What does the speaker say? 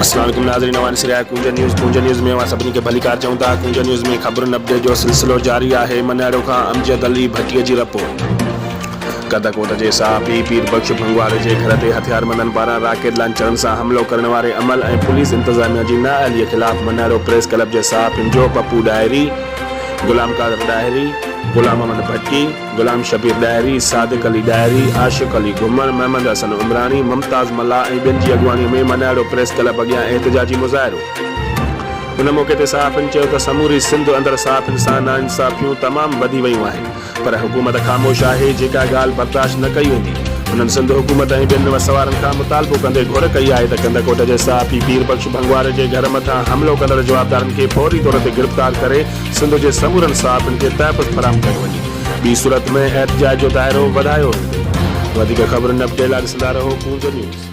अस्सलाम वालेकुम नाज़रीन, नवां सिरा कुंज न्यूज़ में अवां सभिनी खे भलीकार चऊं था। कुंज न्यूज़ में ख़बरुनि अपडेट जो सिलसिलो जारी आहे। मनाड़ो खां अमजद अली भट्टीअ जी रिपोर्ट। कदकोट जे साहबी पीर बख्श भंगवारे जे घर ते हथियारबंदनि पारां राकेट लांचरनि सां हमलो करण वारे अमल ऐं पुलिस इंतज़ामिया जी नाअहलीअ ख़िलाफ़ मनाड़ो प्रेस क्लब जे साहबिन जो पप्पू डायरी, गुलाम कादर डायरी, गुलाम अहमद भट्टी, गुलाम शबीर डायरी, सादिक अली डायरी, आशिक अली घुमर, मोहम्मद हसन उमरानी, मुमताज़ मल्ला ऐं ॿियनि जी अॻुवानीअ में मनाड़ो प्रेस क्लब अॻियां एहतिजाजी मुज़ाहिरो। उन मौक़े ते साहबिन चयो त समूरी सिंध अंदरि साहबिन सां नाइंसाफ़ियूं तमामु वधी वयूं आहिनि, पर हुकूमत ख़ामोश आहे। जेका ॻाल्हि बर्दाश्त न कई वेंदी। उन्हनि सिंध हुकूमत ऐं ॿियनि वसवारनि खां मुतालबो कंदे घुर कई आहे त कंदकोट जे साहबी पीर बख्श भंगवारे जे घर मथां हमिलो कंदड़ जवाबदारनि खे फौरी तौर ते गिरफ़्तार करे सिंध जे समूरनि साहबिन खे तहफ़्फ़ुज़ फराहम कयो वञे। ॿी सूरत में एहतिजाज जो दाइरो वधायो वेंदो। वधीक ख़बरुनि अपडेट लाइ ॾिसंदा रहो कुंज न्यूज़।